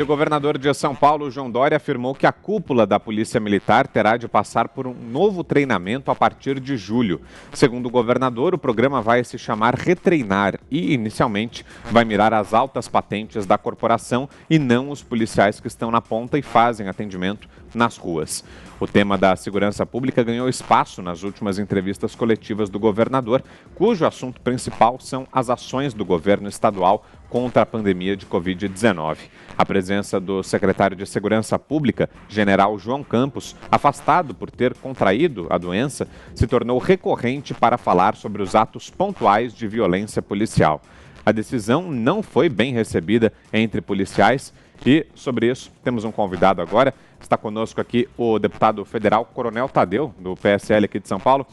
O governador de São Paulo, João Dória, afirmou que a cúpula da Polícia Militar terá de passar por um novo treinamento a partir de julho. Segundo o governador, o programa vai se chamar Retreinar e, inicialmente, vai mirar as altas patentes da corporação e não os policiais que estão na ponta e fazem atendimento nas ruas. O tema da segurança pública ganhou espaço nas últimas entrevistas coletivas do governador, cujo assunto principal são as ações do governo estadual contra a pandemia de Covid-19. A presença do secretário de Segurança Pública, general João Campos, afastado por ter contraído a doença, se tornou recorrente para falar sobre os atos pontuais de violência policial. A decisão não foi bem recebida entre policiais e, sobre isso, temos um convidado agora. Está conosco aqui o deputado federal Coronel Tadeu, do PSL aqui de São Paulo.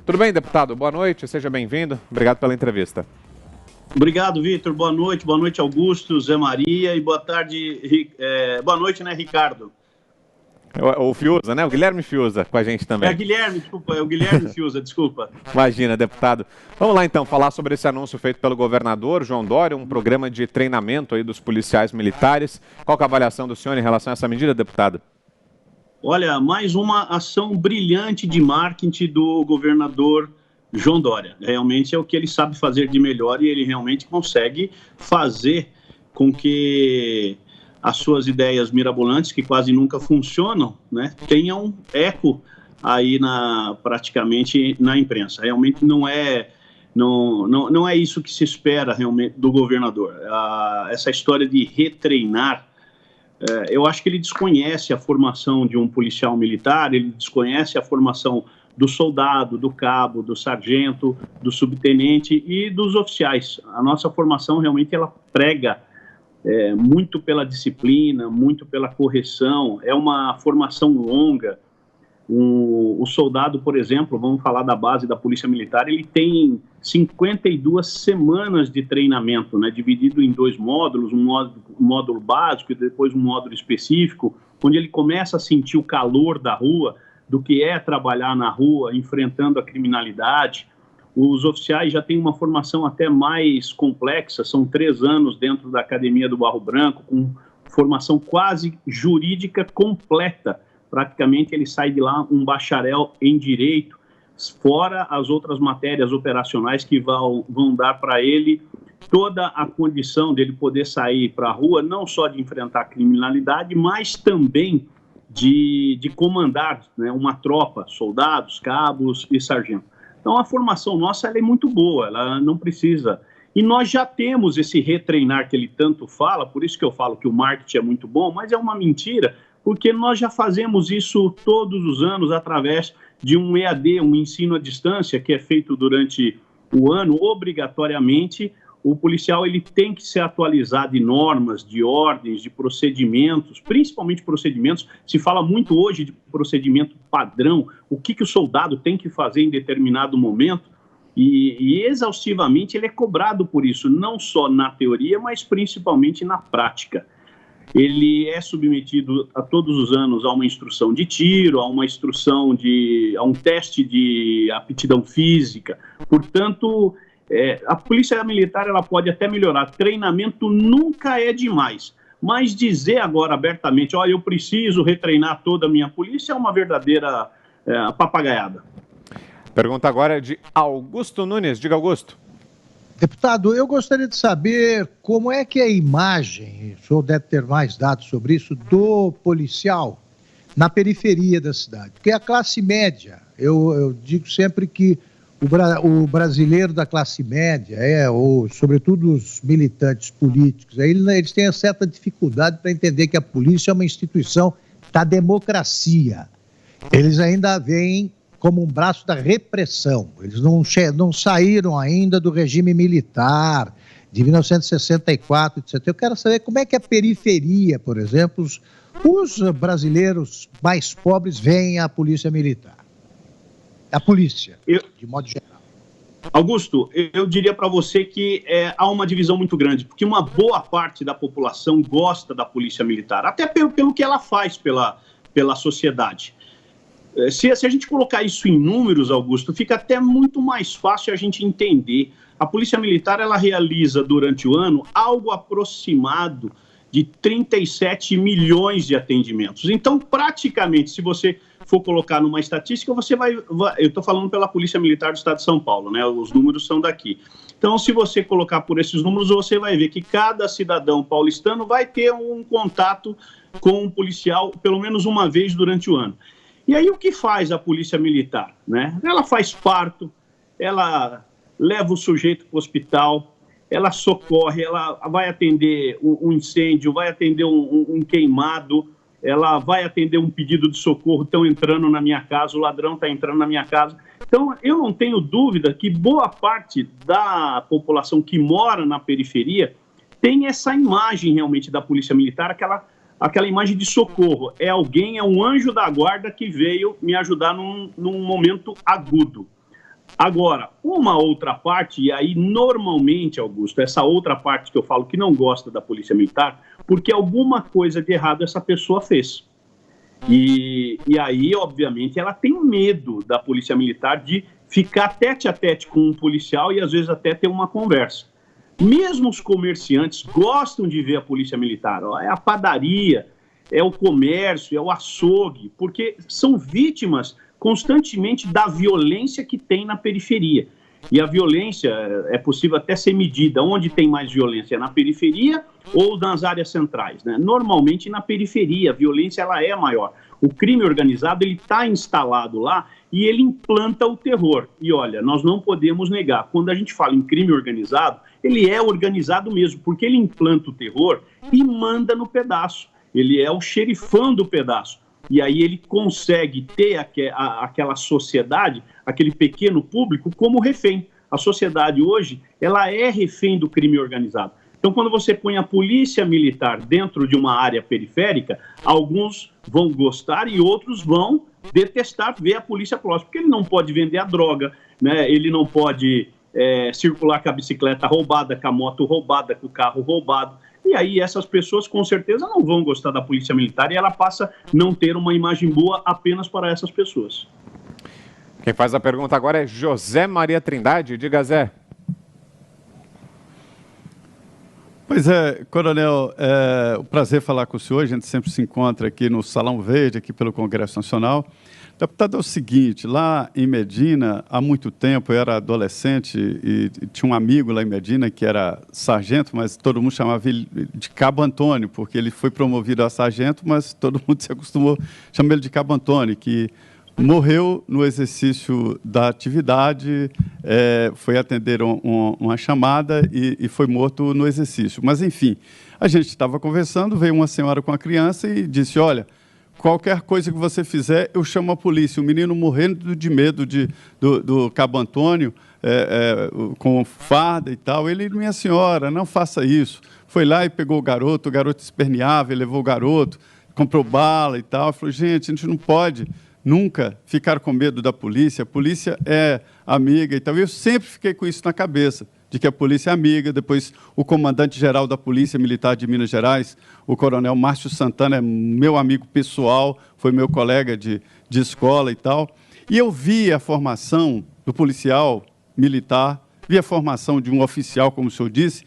Tudo bem, deputado? Boa noite, seja bem-vindo. Obrigado pela entrevista. Obrigado, Vitor. Boa noite, Augusto, Zé Maria e boa tarde, boa noite, né, Ricardo? O Fiuza, né? O Guilherme Fiuza com a gente também. É o Guilherme Fiuza, desculpa. Imagina, deputado. Vamos lá então falar sobre esse anúncio feito pelo governador João Dória, um programa de treinamento aí dos policiais militares. Qual que é a avaliação do senhor em relação a essa medida, deputado? Olha, mais uma ação brilhante de marketing do governador João Dória. Realmente é o que ele sabe fazer de melhor e ele realmente consegue fazer com que as suas ideias mirabolantes, que quase nunca funcionam, né, tenham eco aí praticamente na imprensa. Realmente não é isso que se espera realmente do governador. Essa história de retreinar, eu acho que ele desconhece a formação de um policial militar, ele desconhece a formação do soldado, do cabo, do sargento, do subtenente e dos oficiais. A nossa formação realmente ela prega muito pela disciplina, muito pela correção, é uma formação longa. O soldado, por exemplo, vamos falar da base da Polícia Militar, ele tem 52 semanas de treinamento, né, dividido em 2 módulos, um módulo básico e depois um módulo específico, onde ele começa a sentir o calor da rua, do que é trabalhar na rua, enfrentando a criminalidade. Os oficiais já têm uma formação até mais complexa, são 3 anos dentro da Academia do Barro Branco, com formação quase jurídica completa. Praticamente ele sai de lá um bacharel em Direito, fora as outras matérias operacionais que vão dar para ele toda a condição dele poder sair para a rua, não só de enfrentar a criminalidade, mas também de comandar, né, uma tropa, soldados, cabos e sargentos. Então a formação nossa ela é muito boa, ela não precisa. E nós já temos esse retreinar que ele tanto fala, por isso que eu falo que o marketing é muito bom, mas é uma mentira, porque nós já fazemos isso todos os anos através de um EAD, um ensino à distância, que é feito durante o ano, obrigatoriamente. O policial ele tem que ser atualizado de normas, de ordens, de procedimentos, principalmente procedimentos. Se fala muito hoje de procedimento padrão, o que o soldado tem que fazer em determinado momento, e exaustivamente ele é cobrado por isso, não só na teoria, mas principalmente na prática. Ele é submetido a todos os anos a uma instrução de tiro, a um teste de aptidão física. Portanto, a Polícia Militar ela pode até melhorar. Treinamento nunca é demais. Mas dizer agora abertamente, eu preciso retreinar toda a minha polícia, é uma verdadeira papagaiada. Pergunta agora é de Augusto Nunes. Diga, Augusto. Deputado, eu gostaria de saber como é que é a imagem, o senhor deve ter mais dados sobre isso, do policial na periferia da cidade. Porque a classe média, eu digo sempre que o brasileiro da classe média, ou sobretudo os militantes políticos, eles têm uma certa dificuldade para entender que a polícia é uma instituição da democracia. Eles ainda veem como um braço da repressão. Eles não saíram ainda do regime militar de 1964, etc. Eu quero saber como é que a periferia, por exemplo, os brasileiros mais pobres veem a polícia militar. A polícia, de modo geral. Augusto, eu diria para você que há uma divisão muito grande, porque uma boa parte da população gosta da polícia militar, até pelo que ela faz pela sociedade. Se a gente colocar isso em números, Augusto, fica até muito mais fácil a gente entender. A Polícia Militar ela realiza durante o ano algo aproximado de 37 milhões de atendimentos. Então, praticamente, se você for colocar numa estatística, eu estou falando pela Polícia Militar do Estado de São Paulo, né? Os números são daqui. Então, se você colocar por esses números, você vai ver que cada cidadão paulistano vai ter um contato com um policial pelo menos uma vez durante o ano. E aí, o que faz a Polícia Militar, né? Ela faz parto, ela leva o sujeito para o hospital, ela socorre, ela vai atender um incêndio, vai atender um queimado, ela vai atender um pedido de socorro, estão entrando na minha casa, o ladrão está entrando na minha casa. Então, eu não tenho dúvida que boa parte da população que mora na periferia tem essa imagem realmente da Polícia Militar, aquela imagem de socorro. É alguém, é um anjo da guarda que veio me ajudar num momento agudo. Agora, uma outra parte, e aí normalmente, Augusto, essa outra parte que eu falo que não gosta da Polícia Militar, porque alguma coisa de errado essa pessoa fez. E aí, obviamente, ela tem medo da Polícia Militar de ficar tete a tete com um policial e às vezes até ter uma conversa. Mesmo os comerciantes gostam de ver a Polícia Militar, ó, é a padaria, é o comércio, é o açougue, porque são vítimas constantemente da violência que tem na periferia. E a violência é possível até ser medida. Onde tem mais violência? Na periferia ou nas áreas centrais, né? Normalmente na periferia, a violência ela é maior. O crime organizado ele está instalado lá e ele implanta o terror. E olha, nós não podemos negar, quando a gente fala em crime organizado, ele é organizado mesmo, porque ele implanta o terror e manda no pedaço. Ele é o xerifão do pedaço. E aí ele consegue ter aquela sociedade, aquele pequeno público como refém. A sociedade hoje, ela é refém do crime organizado. Então, quando você põe a polícia militar dentro de uma área periférica, alguns vão gostar e outros vão detestar ver a polícia próxima, porque ele não pode vender a droga, né? Ele não pode circular com a bicicleta roubada, com a moto roubada, com o carro roubado. E aí essas pessoas com certeza não vão gostar da Polícia Militar e ela passa a não ter uma imagem boa apenas para essas pessoas. Quem faz a pergunta agora é José Maria Trindade. Diga, Zé. Pois é, Coronel, é um prazer falar com o senhor. A gente sempre se encontra aqui no Salão Verde, aqui pelo Congresso Nacional. Deputado, é o seguinte, lá em Medina, há muito tempo, eu era adolescente e tinha um amigo lá em Medina que era sargento, mas todo mundo chamava ele de Cabo Antônio, porque ele foi promovido a sargento, mas todo mundo se acostumou a chamar ele de Cabo Antônio, que morreu no exercício da atividade, foi atender uma chamada e foi morto no exercício. Mas, enfim, a gente estava conversando, veio uma senhora com a criança e disse, olha, qualquer coisa que você fizer, eu chamo a polícia. O menino morrendo de medo do Cabo Antônio, com farda e tal. Ele, minha senhora, não faça isso. Foi lá e pegou o garoto esperneava, ele levou o garoto, comprou bala e tal. Falou, gente, a gente não pode nunca ficar com medo da polícia. A polícia é amiga e tal. Eu sempre fiquei com isso na cabeça, de que a polícia é amiga. Depois, o comandante-geral da Polícia Militar de Minas Gerais, o coronel Márcio Santana, é meu amigo pessoal, foi meu colega de escola e tal. E eu vi a formação do policial militar, vi a formação de um oficial, como o senhor disse.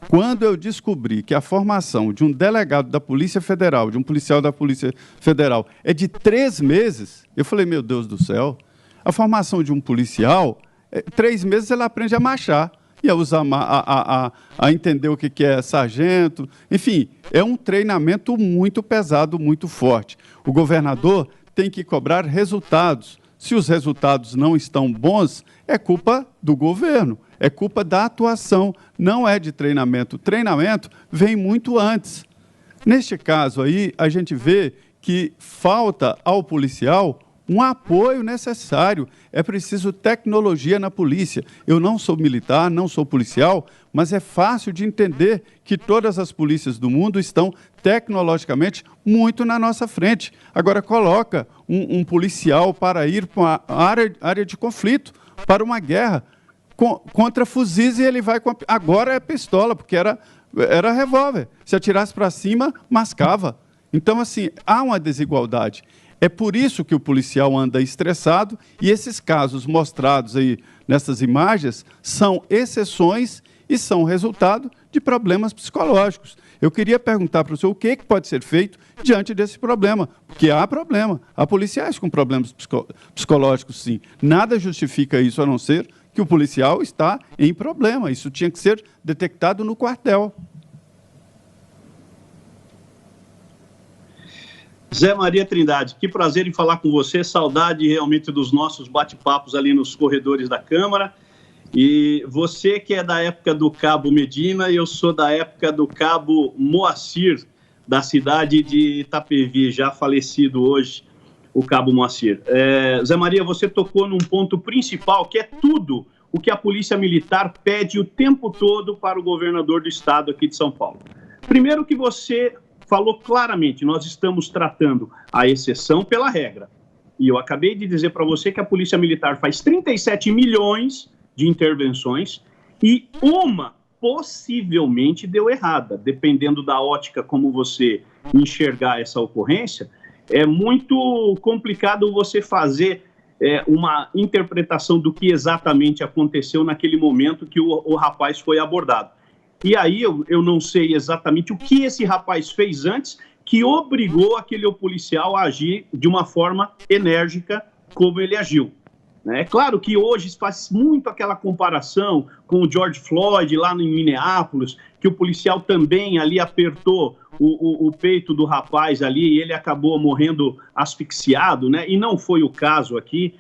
Quando eu descobri que a formação de um delegado da Polícia Federal, de um policial da Polícia Federal, é de 3 meses, eu falei, meu Deus do céu, a formação de um policial, 3 meses ele aprende a marchar. E a usar, a entender o que é sargento. Enfim, é um treinamento muito pesado, muito forte. O governador tem que cobrar resultados. Se os resultados não estão bons, é culpa do governo, é culpa da atuação, não é de treinamento. O treinamento vem muito antes. Neste caso aí, a gente vê que falta ao policial um apoio necessário. É preciso tecnologia na polícia. Eu não sou militar, não sou policial, mas é fácil de entender que todas as polícias do mundo estão tecnologicamente muito na nossa frente. Agora, coloca um policial para ir para uma área de conflito, para uma guerra, contra fuzis, e ele vai com... Agora é pistola, porque era revólver. Se atirasse para cima, mascava. Então, assim, há uma desigualdade. É por isso que o policial anda estressado e esses casos mostrados aí nessas imagens são exceções e são resultado de problemas psicológicos. Eu queria perguntar para o senhor o que pode ser feito diante desse problema, porque há problema. Há policiais com problemas psicológicos, sim. Nada justifica isso, a não ser que o policial está em problema. Isso tinha que ser detectado no quartel. Zé Maria Trindade, que prazer em falar com você, saudade realmente dos nossos bate-papos ali nos corredores da Câmara. E você que é da época do Cabo Medina, e eu sou da época do Cabo Moacir, da cidade de Itapevi, já falecido hoje, o Cabo Moacir. Zé Maria, você tocou num ponto principal, que é tudo o que a Polícia Militar pede o tempo todo para o governador do estado aqui de São Paulo. Primeiro que você falou claramente, nós estamos tratando a exceção pela regra. E eu acabei de dizer para você que a Polícia Militar faz 37 milhões de intervenções e uma possivelmente deu errada. Dependendo da ótica como você enxergar essa ocorrência, é muito complicado você fazer uma interpretação do que exatamente aconteceu naquele momento que o rapaz foi abordado. E aí eu não sei exatamente o que esse rapaz fez antes que obrigou aquele policial a agir de uma forma enérgica como ele agiu. É claro que hoje faz muito aquela comparação com o George Floyd lá em Minneapolis, que o policial também ali apertou o peito do rapaz ali e ele acabou morrendo asfixiado, né? E não foi o caso aqui,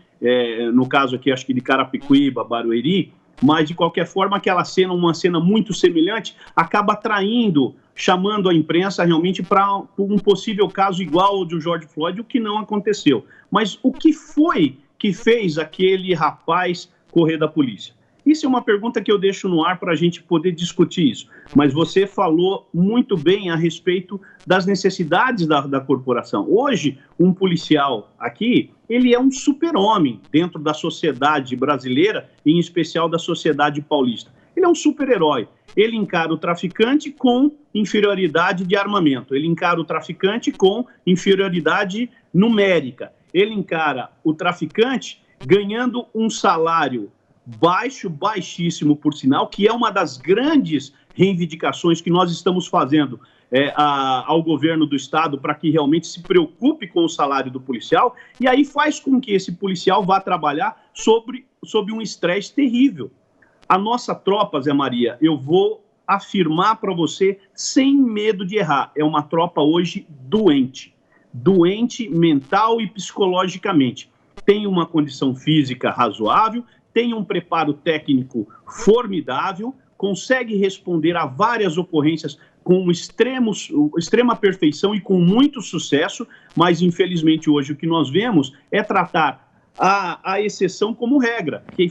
no caso aqui acho que de Carapicuíba, Barueri, mas de qualquer forma aquela cena, uma cena muito semelhante, acaba atraindo, chamando a imprensa realmente para um possível caso igual ao do George Floyd, o que não aconteceu. Mas o que foi que fez aquele rapaz correr da polícia? Isso é uma pergunta que eu deixo no ar para a gente poder discutir isso. Mas você falou muito bem a respeito das necessidades da corporação. Hoje, um policial aqui, ele é um super-homem dentro da sociedade brasileira, em especial da sociedade paulista. Ele é um super-herói. Ele encara o traficante com inferioridade de armamento. Ele encara o traficante com inferioridade numérica. Ele encara o traficante ganhando um salário baixo, baixíssimo por sinal, que é uma das grandes reivindicações que nós estamos fazendo ao governo do estado para que realmente se preocupe com o salário do policial, e aí faz com que esse policial vá trabalhar sob um estresse terrível. A nossa tropa, Zé Maria, eu vou afirmar para você sem medo de errar, é uma tropa hoje doente mental e psicologicamente. Tem uma condição física razoável, tem um preparo técnico formidável, consegue responder a várias ocorrências com extrema perfeição e com muito sucesso, mas infelizmente hoje o que nós vemos é tratar a exceção como regra, que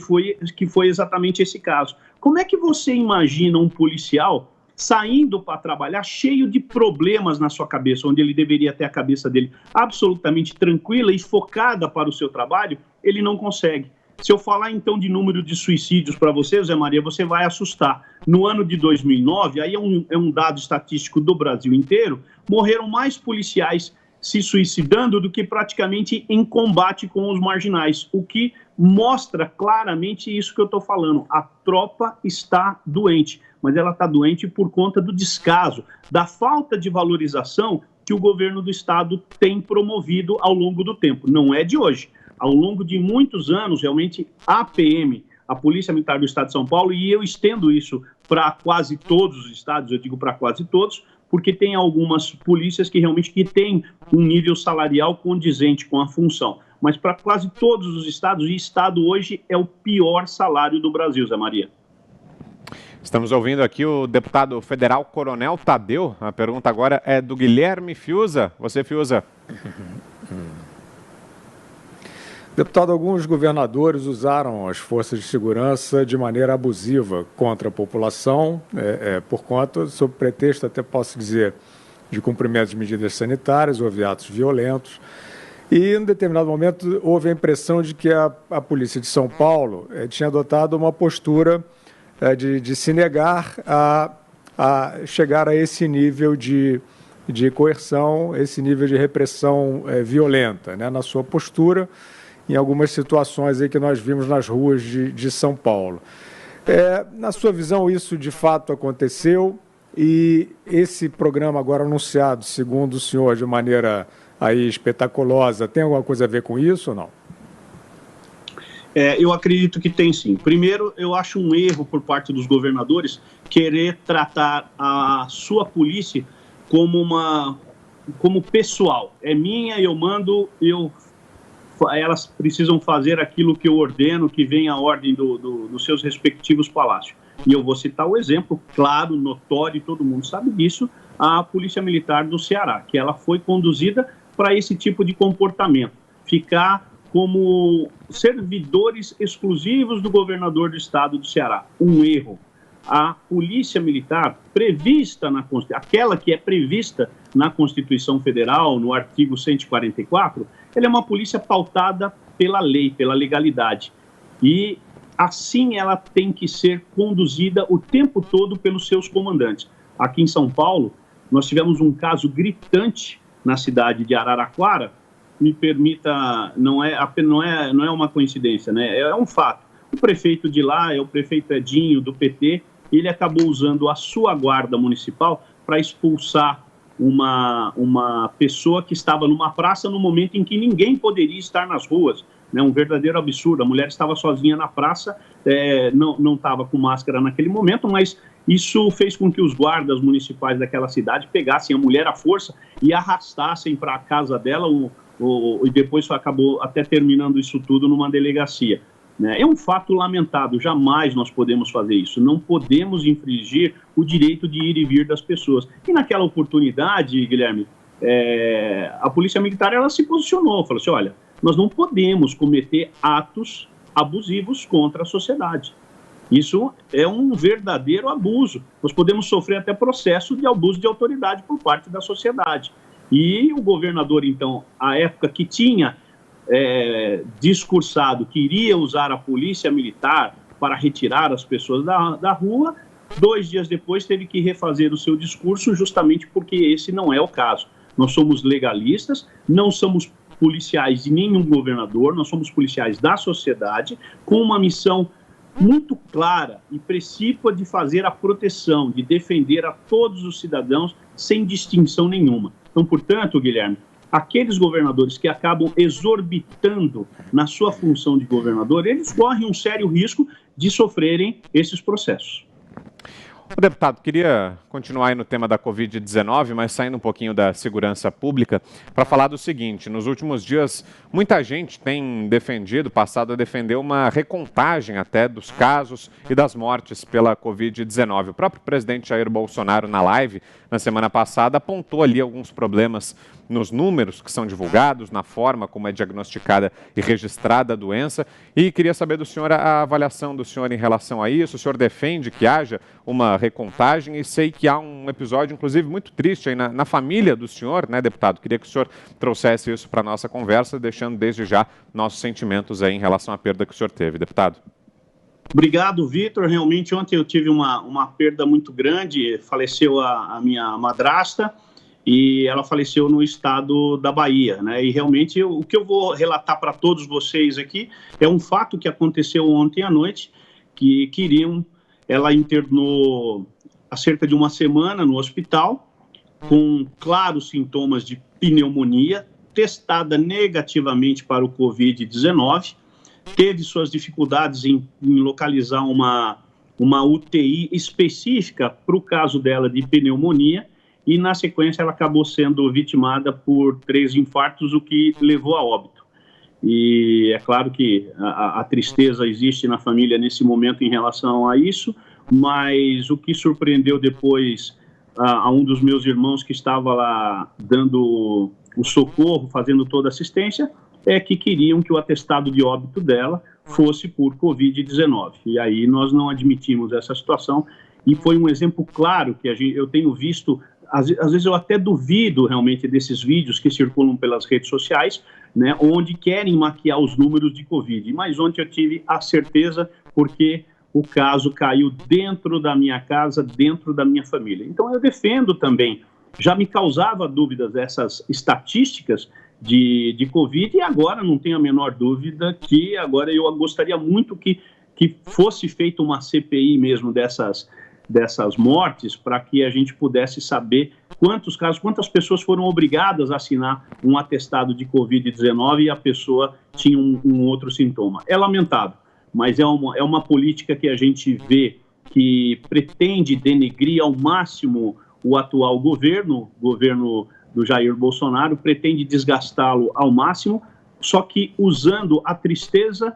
foi exatamente esse caso. Como é que você imagina um policial saindo para trabalhar cheio de problemas na sua cabeça, onde ele deveria ter a cabeça dele absolutamente tranquila e focada para o seu trabalho? Ele não consegue. Se eu falar, então, de número de suicídios para você, Zé Maria, você vai assustar. No ano de 2009, aí é um dado estatístico do Brasil inteiro, morreram mais policiais se suicidando do que praticamente em combate com os marginais, o que mostra claramente isso que eu estou falando. A tropa está doente, mas ela está doente por conta do descaso, da falta de valorização que o governo do estado tem promovido ao longo do tempo. Não é de hoje. Ao longo de muitos anos, realmente, a PM, a Polícia Militar do Estado de São Paulo, e eu estendo isso para quase todos os estados, eu digo para quase todos, porque tem algumas polícias que realmente têm um nível salarial condizente com a função. Mas para quase todos os estados, e estado hoje é o pior salário do Brasil, Zé Maria. Estamos ouvindo aqui o deputado federal Coronel Tadeu. A pergunta agora é do Guilherme Fiuza. Você, Fiuza. Deputado, alguns governadores usaram as forças de segurança de maneira abusiva contra a população, por conta, sob pretexto, até posso dizer, de cumprimento de medidas sanitárias, houve atos violentos. E, em determinado momento, houve a impressão de que a Polícia de São Paulo tinha adotado uma postura de se negar a chegar a esse nível de coerção, esse nível de repressão violenta, né, na sua postura, em algumas situações aí que nós vimos nas ruas de São Paulo. Na sua visão, isso de fato aconteceu? E esse programa agora anunciado, segundo o senhor, de maneira aí espetaculosa, tem alguma coisa a ver com isso ou não? Eu acredito que tem sim. Primeiro, eu acho um erro por parte dos governadores querer tratar a sua polícia como pessoal. É minha, eu mando, elas precisam fazer aquilo que eu ordeno, que vem a ordem dos seus respectivos palácios. E eu vou citar o exemplo claro, notório, todo mundo sabe disso, a Polícia Militar do Ceará, que ela foi conduzida para esse tipo de comportamento, ficar como servidores exclusivos do governador do estado do Ceará. Um erro. A Polícia Militar, prevista na Constituição, aquela que é prevista na Constituição Federal, no artigo 144, ela é uma polícia pautada pela lei, pela legalidade. E assim ela tem que ser conduzida o tempo todo pelos seus comandantes. Aqui em São Paulo, nós tivemos um caso gritante na cidade de Araraquara. Me permita, não é uma coincidência, né? É um fato. O prefeito de lá é o prefeito Edinho, do PT, e ele acabou usando a sua guarda municipal para expulsar uma pessoa que estava numa praça no momento em que ninguém poderia estar nas ruas, né? Um verdadeiro absurdo. A mulher estava sozinha na praça, não estava com máscara naquele momento, mas isso fez com que os guardas municipais daquela cidade pegassem a mulher à força e arrastassem para a casa dela e depois acabou até terminando isso tudo numa delegacia. É um fato lamentável, jamais nós podemos fazer isso, não podemos infringir o direito de ir e vir das pessoas. E naquela oportunidade, Guilherme, a Polícia Militar ela se posicionou, falou assim, olha, nós não podemos cometer atos abusivos contra a sociedade. Isso é um verdadeiro abuso. Nós podemos sofrer até processo de abuso de autoridade por parte da sociedade. E o governador, então, à época que tinha discursado que iria usar a polícia militar para retirar as pessoas da rua, 2 dias depois teve que refazer o seu discurso justamente porque esse não é o caso. Nós somos legalistas, não somos policiais de nenhum governador, nós somos policiais da sociedade com uma missão muito clara e precípua de fazer a proteção, de defender a todos os cidadãos sem distinção nenhuma. Então, portanto, Guilherme, aqueles governadores que acabam exorbitando na sua função de governador, eles correm um sério risco de sofrerem esses processos. O deputado, queria continuar aí no tema da Covid-19, mas saindo um pouquinho da segurança pública, para falar do seguinte: nos últimos dias, muita gente tem passado a defender uma recontagem até dos casos e das mortes pela Covid-19. O próprio presidente Jair Bolsonaro, na live, na semana passada, apontou ali alguns problemas nos números que são divulgados, na forma como é diagnosticada e registrada a doença, e queria saber do senhor a avaliação do senhor em relação a isso. O senhor defende que haja uma recontagem e sei que há um episódio, inclusive, muito triste aí na família do senhor, né, deputado? Queria que o senhor trouxesse isso para a nossa conversa, deixando desde já nossos sentimentos aí em relação à perda que o senhor teve, deputado. Obrigado, Vitor. Realmente, ontem eu tive uma perda muito grande, faleceu a minha madrasta, e ela faleceu no estado da Bahia, né? E realmente o que eu vou relatar para todos vocês aqui é um fato que aconteceu ontem à noite, que ela internou há cerca de uma semana no hospital, com claros sintomas de pneumonia, testada negativamente para o Covid-19, teve suas dificuldades em localizar uma UTI específica para o caso dela de pneumonia, e, na sequência, ela acabou sendo vitimada por 3 infartos, o que levou a óbito. E é claro que a tristeza existe na família nesse momento em relação a isso, mas o que surpreendeu depois a um dos meus irmãos que estava lá dando o socorro, fazendo toda a assistência, é que queriam que o atestado de óbito dela fosse por Covid-19. E aí nós não admitimos essa situação, e foi um exemplo claro que eu tenho visto. Às vezes eu até duvido realmente desses vídeos que circulam pelas redes sociais, né, onde querem maquiar os números de Covid. Mas ontem eu tive a certeza, porque o caso caiu dentro da minha casa, dentro da minha família. Então eu defendo também, já me causava dúvidas essas estatísticas de Covid, e agora não tenho a menor dúvida que agora eu gostaria muito que fosse feita uma CPI mesmo dessas mortes para que a gente pudesse saber quantos casos, quantas pessoas foram obrigadas a assinar um atestado de Covid-19 e a pessoa tinha um outro sintoma. É lamentável, mas é uma política que a gente vê que pretende denegrir ao máximo o atual governo do Jair Bolsonaro, pretende desgastá-lo ao máximo, só que usando a tristeza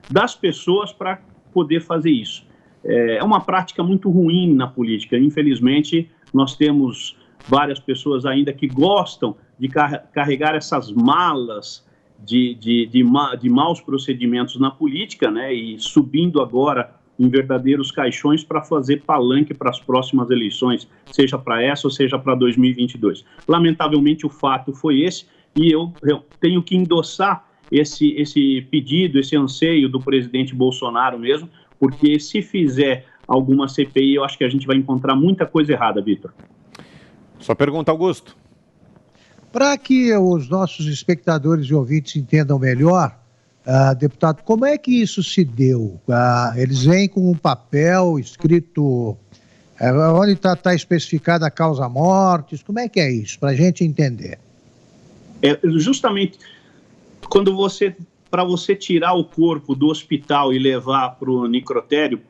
das pessoas para poder fazer isso. É uma prática muito ruim na política. Infelizmente, nós temos várias pessoas ainda que gostam de carregar essas malas de maus procedimentos na política, né, e subindo agora em verdadeiros caixões para fazer palanque para as próximas eleições, seja para essa ou seja para 2022. Lamentavelmente, o fato foi esse, e eu tenho que endossar esse pedido, esse anseio do presidente Bolsonaro mesmo, porque se fizer alguma CPI, eu acho que a gente vai encontrar muita coisa errada, Vitor. Sua pergunta, Augusto. Para que os nossos espectadores e ouvintes entendam melhor, deputado, como é que isso se deu? Eles vêm com um papel escrito, onde está especificada a causa-mortes, como é que é isso, para a gente entender? Justamente, para você tirar o corpo do hospital e levar para o necrotério,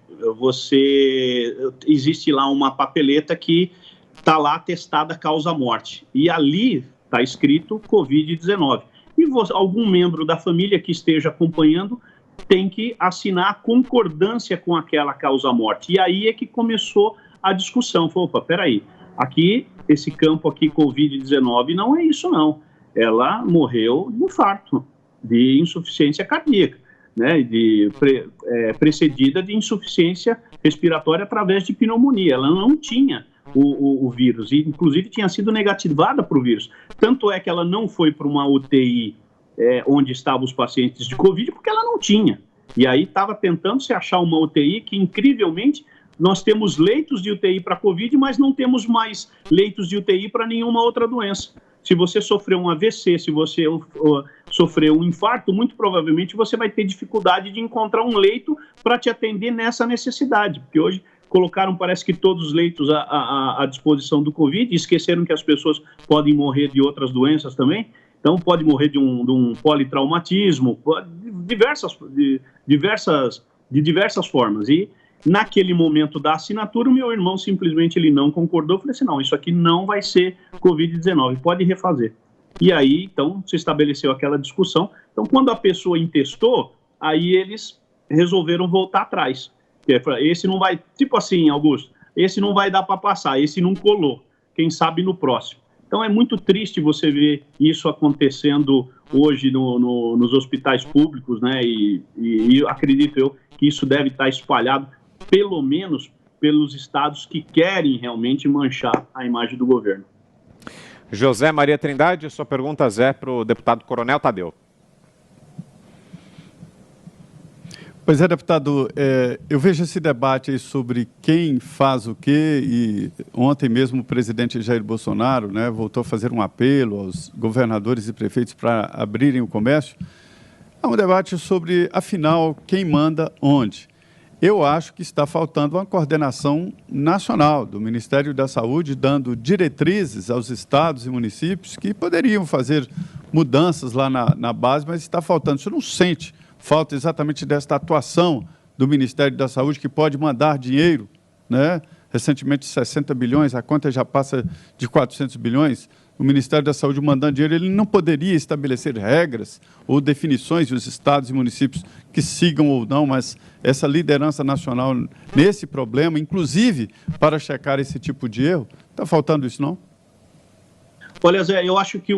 existe lá uma papeleta que está lá atestada a causa-morte, e ali está escrito Covid-19. E algum membro da família que esteja acompanhando tem que assinar a concordância com aquela causa-morte. E aí é que começou a discussão. Falou, opa, peraí, aqui, esse campo aqui, Covid-19, não é isso não. Ela morreu de infarto, de insuficiência cardíaca, né, precedida de insuficiência respiratória através de pneumonia. Ela não tinha o vírus, e inclusive tinha sido negativada para o vírus. Tanto é que ela não foi para uma UTI onde estavam os pacientes de Covid, porque ela não tinha. E aí estava tentando se achar uma UTI que, incrivelmente, nós temos leitos de UTI para Covid, mas não temos mais leitos de UTI para nenhuma outra doença. Se você sofreu um AVC, se você sofreu um infarto, muito provavelmente você vai ter dificuldade de encontrar um leito para te atender nessa necessidade, porque hoje colocaram, parece que todos os leitos à disposição do Covid, e esqueceram que as pessoas podem morrer de outras doenças também. Então, pode morrer de um politraumatismo, de diversas formas. E, naquele momento da assinatura, o meu irmão simplesmente ele não concordou. Eu falei assim, não, isso aqui não vai ser Covid-19, pode refazer. E aí, então, se estabeleceu aquela discussão. Então, quando a pessoa intestou, aí eles resolveram voltar atrás. Esse não vai, tipo assim, Augusto, esse não vai dar para passar, esse não colou, quem sabe no próximo. Então é muito triste você ver isso acontecendo hoje nos hospitais públicos, né, e acredito eu que isso deve estar espalhado, pelo menos pelos estados que querem realmente manchar a imagem do governo. José Maria Trindade, sua pergunta, Zé, para o deputado Coronel Tadeu. Pois é, deputado, eu vejo esse debate aí sobre quem faz o quê, e ontem mesmo o presidente Jair Bolsonaro, né, voltou a fazer um apelo aos governadores e prefeitos para abrirem o comércio. É um debate sobre, afinal, quem manda onde. Eu acho que está faltando uma coordenação nacional do Ministério da Saúde, dando diretrizes aos estados e municípios que poderiam fazer mudanças lá na base, mas está faltando. Você não sente falta exatamente desta atuação do Ministério da Saúde, que pode mandar dinheiro, né? Recentemente 60 bilhões, a conta já passa de 400 bilhões. O Ministério da Saúde mandando dinheiro, ele não poderia estabelecer regras ou definições dos estados e municípios que sigam ou não, mas essa liderança nacional nesse problema, inclusive para checar esse tipo de erro, está faltando isso, não? Olha, Zé, eu acho que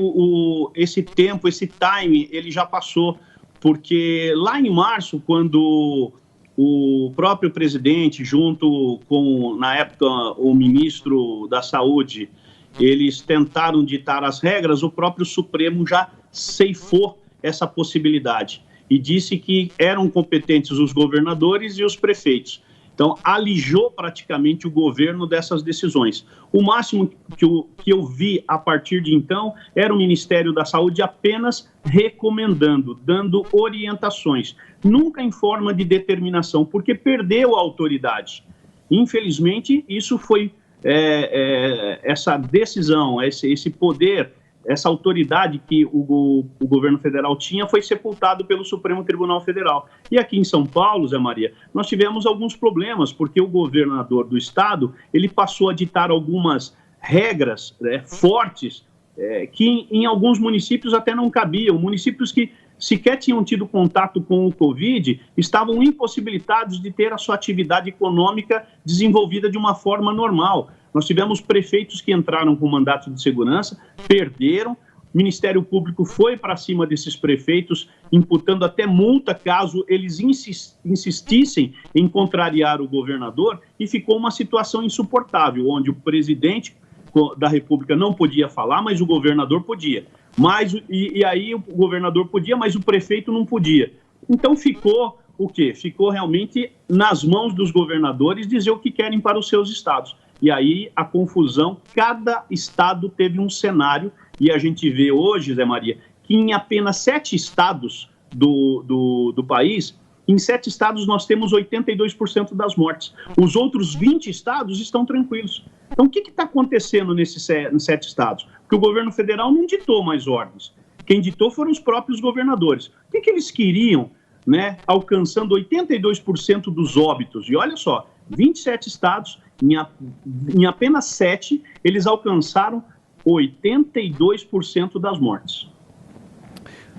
esse tempo, esse time, ele já passou. Porque lá em março, quando o próprio presidente, junto com, na época, o ministro da Saúde, eles tentaram ditar as regras, o próprio Supremo já ceifou essa possibilidade e disse que eram competentes os governadores e os prefeitos. Então, alijou praticamente o governo dessas decisões. O máximo que eu vi a partir de então era o Ministério da Saúde apenas recomendando, dando orientações, nunca em forma de determinação, porque perdeu a autoridade. Infelizmente, isso foi, essa decisão, esse poder, essa autoridade que o governo federal tinha foi sepultado pelo Supremo Tribunal Federal. E aqui em São Paulo, Zé Maria, nós tivemos alguns problemas, porque o governador do estado, ele passou a ditar algumas regras fortes, que em alguns municípios até não cabiam. Municípios que sequer tinham tido contato com o Covid estavam impossibilitados de ter a sua atividade econômica desenvolvida de uma forma normal. Nós tivemos prefeitos que entraram com mandato de segurança, perderam, o Ministério Público foi para cima desses prefeitos, imputando até multa caso eles insistissem em contrariar o governador, e ficou uma situação insuportável, onde o presidente da República não podia falar, mas o governador podia. E aí o governador podia, mas o prefeito não podia. Então ficou o quê? Ficou realmente nas mãos dos governadores dizer o que querem para os seus estados. E aí a confusão, cada estado teve um cenário, e a gente vê hoje, Zé Maria, que em apenas 7 estados do país, em 7 estados nós temos 82% das mortes. Os outros 20 estados estão tranquilos. Então o que está acontecendo nesses 7 estados? Porque o governo federal não ditou mais ordens. Quem ditou foram os próprios governadores. O que eles queriam, né, alcançando 82% dos óbitos? E olha só, 27 estados, em apenas 7, eles alcançaram 82% das mortes.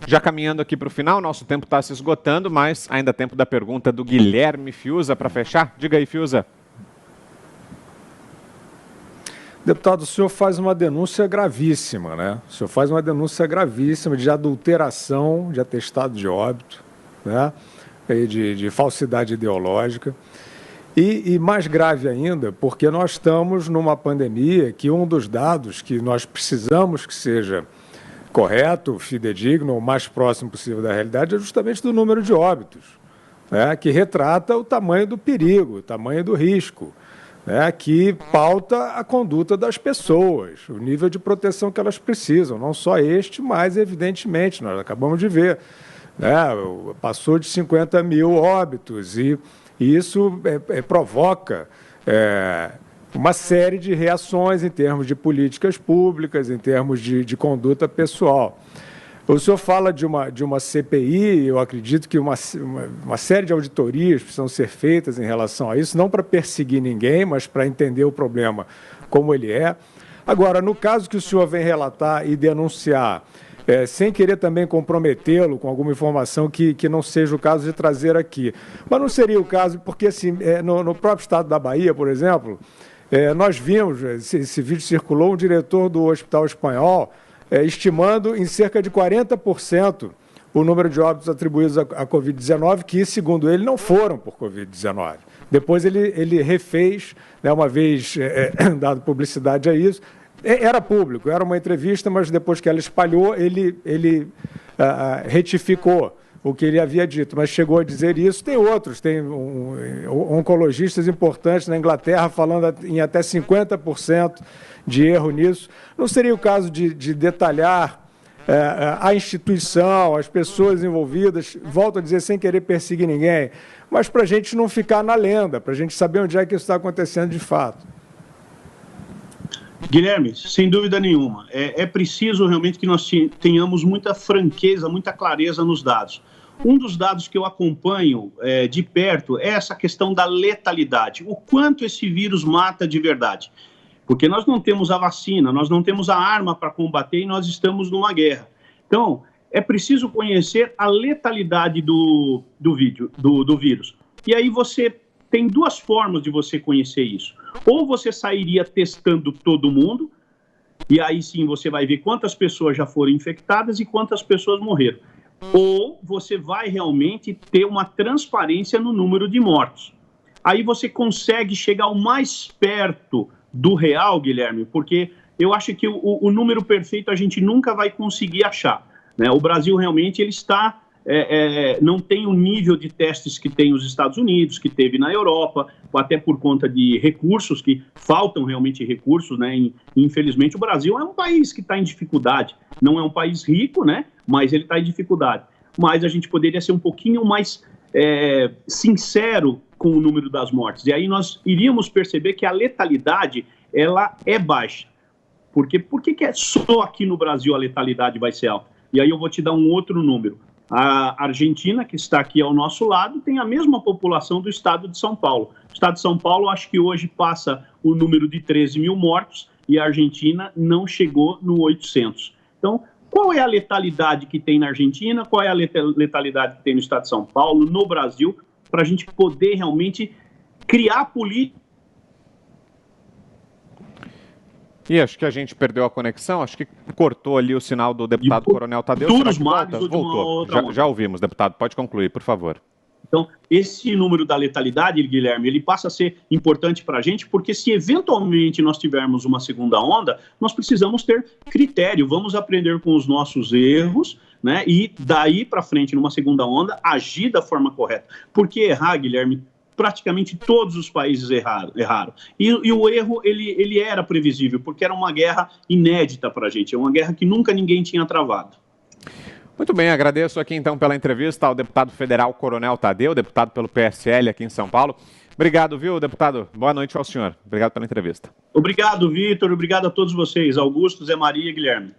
Já caminhando aqui para o final, nosso tempo está se esgotando, mas ainda há tempo da pergunta do Guilherme Fiuza para fechar. Diga aí, Fiuza. Deputado, o senhor faz uma denúncia gravíssima, né? O senhor faz uma denúncia gravíssima de adulteração de atestado de óbito, né? De falsidade ideológica. E mais grave ainda, porque nós estamos numa pandemia que um dos dados que nós precisamos que seja correto, fidedigno, o mais próximo possível da realidade, é justamente do número de óbitos, né, que retrata o tamanho do perigo, o tamanho do risco, né, que pauta a conduta das pessoas, o nível de proteção que elas precisam, não só este, mas evidentemente, nós acabamos de ver, né, passou de 50 mil óbitos e isso provoca uma série de reações em termos de políticas públicas, em termos de conduta pessoal. O senhor fala de uma CPI, eu acredito que uma série de auditorias precisam ser feitas em relação a isso, não para perseguir ninguém, mas para entender o problema como ele é. Agora, no caso que o senhor vem relatar e denunciar, sem querer também comprometê-lo com alguma informação que não seja o caso de trazer aqui, mas não seria o caso, porque assim, no próprio estado da Bahia, por exemplo, nós vimos, esse vídeo circulou, um diretor do Hospital Espanhol estimando em cerca de 40% o número de óbitos atribuídos à Covid-19, que, segundo ele, não foram por Covid-19. Depois ele refez, né, uma vez dado publicidade a isso, era público, era uma entrevista, mas depois que ela espalhou, ele retificou o que ele havia dito, mas chegou a dizer isso. Tem outros, tem oncologistas importantes na Inglaterra falando em até 50% de erro nisso. Não seria o caso de detalhar a instituição, as pessoas envolvidas, volto a dizer, sem querer perseguir ninguém, mas para a gente não ficar na lenda, para a gente saber onde é que isso está acontecendo de fato. Guilherme, sem dúvida nenhuma, é preciso realmente que nós tenhamos muita franqueza, muita clareza nos dados. Um dos dados que eu acompanho de perto é essa questão da letalidade, o quanto esse vírus mata de verdade. Porque nós não temos a vacina, nós não temos a arma para combater e nós estamos numa guerra. Então, é preciso conhecer a letalidade do vírus. E aí você tem 2 formas de você conhecer isso. Ou você sairia testando todo mundo, e aí sim você vai ver quantas pessoas já foram infectadas e quantas pessoas morreram. Ou você vai realmente ter uma transparência no número de mortos. Aí você consegue chegar o mais perto do real, Guilherme, porque eu acho que o número perfeito a gente nunca vai conseguir achar, né? O Brasil realmente ele está... não tem o nível de testes que tem os Estados Unidos, que teve na Europa, até por conta de recursos, que faltam realmente recursos, né? E, infelizmente o Brasil é um país que está em dificuldade, não é um país rico, né? Mas ele está em dificuldade. Mas a gente poderia ser um pouquinho mais sincero com o número das mortes. E aí nós iríamos perceber que a letalidade, ela é baixa. Por que é só aqui no Brasil a letalidade vai ser alta? E aí eu vou te dar um outro número. A Argentina, que está aqui ao nosso lado, tem a mesma população do estado de São Paulo. O estado de São Paulo, acho que hoje passa o número de 13 mil mortos e a Argentina não chegou no 800. Então, qual é a letalidade que tem na Argentina? Qual é a letalidade que tem no estado de São Paulo, no Brasil, para a gente poder realmente criar política? E acho que a gente perdeu a conexão, acho que cortou ali o sinal do deputado Coronel Tadeu. Futuros Será que males voltou? Já ouvimos, deputado, pode concluir, por favor. Então, esse número da letalidade, Guilherme, ele passa a ser importante para a gente, porque se eventualmente nós tivermos uma segunda onda, nós precisamos ter critério, vamos aprender com os nossos erros, né? E daí para frente, numa segunda onda, agir da forma correta. Por que errar, Guilherme? Praticamente todos os países erraram. E o erro, ele era previsível, porque era uma guerra inédita para a gente, é uma guerra que nunca ninguém tinha travado. Muito bem, agradeço aqui então pela entrevista ao deputado federal Coronel Tadeu, deputado pelo PSL aqui em São Paulo. Obrigado, viu, deputado? Boa noite ao senhor. Obrigado pela entrevista. Obrigado, Vitor. Obrigado a todos vocês, Augusto, Zé Maria e Guilherme.